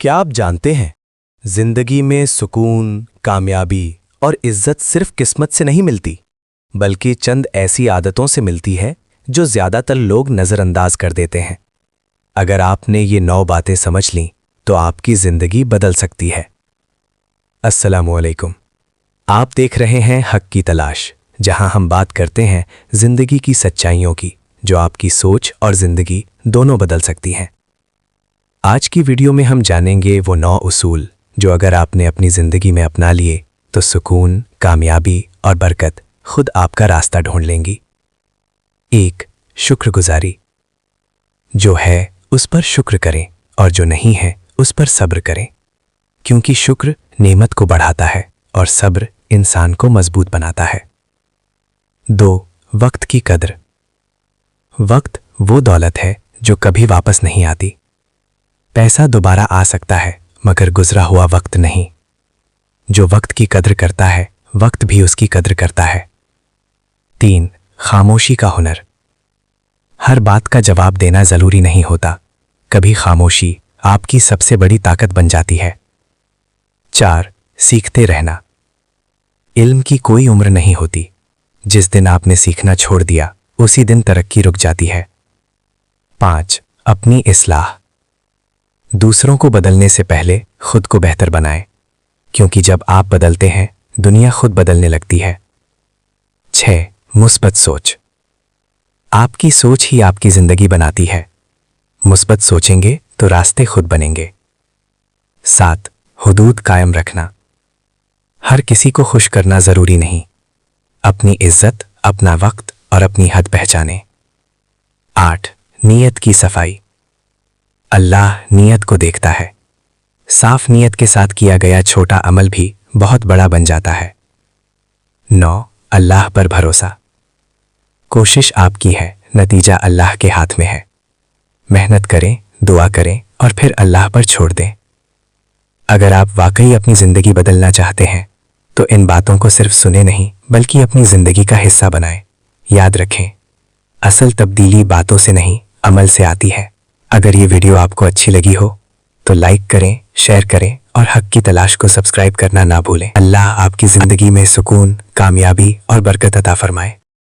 क्या आप जानते हैं, जिंदगी में सुकून, कामयाबी और इज्जत सिर्फ किस्मत से नहीं मिलती, बल्कि चंद ऐसी आदतों से मिलती है जो ज्यादातर लोग नजरअंदाज कर देते हैं। अगर आपने ये 9 बातें समझ लीं तो आपकी जिंदगी बदल सकती है। अस्सलामुअलैकुम। आप देख रहे हैं हक की तलाश, जहां हम बात करते हैं जिंदगी की सच्चाइयों की, जो आपकी सोच और जिंदगी दोनों बदल सकती हैं। आज की वीडियो में हम जानेंगे वो 9 उसूल जो अगर आपने अपनी जिंदगी में अपना लिए तो सुकून, कामयाबी और बरकत खुद आपका रास्ता ढूंढ लेंगी। 1. शुक्रगुजारी। जो है उस पर शुक्र करें और जो नहीं है उस पर सब्र करें, क्योंकि शुक्र नेमत को बढ़ाता है और सब्र इंसान को मजबूत बनाता है। 2. वक्त की कदर। वक्त वो दौलत है जो कभी वापस नहीं आती। पैसा दोबारा आ सकता है मगर गुजरा हुआ वक्त नहीं। जो वक्त की कदर करता है, वक्त भी उसकी कदर करता है। 3. खामोशी का हुनर। हर बात का जवाब देना जरूरी नहीं होता, कभी खामोशी आपकी सबसे बड़ी ताकत बन जाती है। 4. सीखते रहना। इल्म की कोई उम्र नहीं होती, जिस दिन आपने सीखना छोड़ दिया उसी दिन तरक्की रुक जाती है। 5. अपनी इस्लाह। दूसरों को बदलने से पहले खुद को बेहतर बनाएं, क्योंकि जब आप बदलते हैं दुनिया खुद बदलने लगती है। 6. मुस्बत सोच। आपकी सोच ही आपकी जिंदगी बनाती है। मुस्बत सोचेंगे तो रास्ते खुद बनेंगे। 7. हुदूद कायम रखना। हर किसी को खुश करना जरूरी नहीं, अपनी इज्जत, अपना वक्त और अपनी हद पहचानें। 8. नीयत की सफाई। अल्लाह नीयत को देखता है। साफ नीयत के साथ किया गया छोटा अमल भी बहुत बड़ा बन जाता है। 9. अल्लाह पर भरोसा। कोशिश आपकी है, नतीजा अल्लाह के हाथ में है। मेहनत करें, दुआ करें और फिर अल्लाह पर छोड़ दें। अगर आप वाकई अपनी जिंदगी बदलना चाहते हैं तो इन बातों को सिर्फ सुने नहीं बल्कि अपनी जिंदगी का हिस्सा बनाएं। याद रखें, असल तब्दीली बातों से नहीं, अमल से आती है। अगर ये वीडियो आपको अच्छी लगी हो तो लाइक करें, शेयर करें और हक की तलाश को सब्सक्राइब करना ना भूलें। अल्लाह आपकी जिंदगी में सुकून, कामयाबी और बरकत अता फरमाए।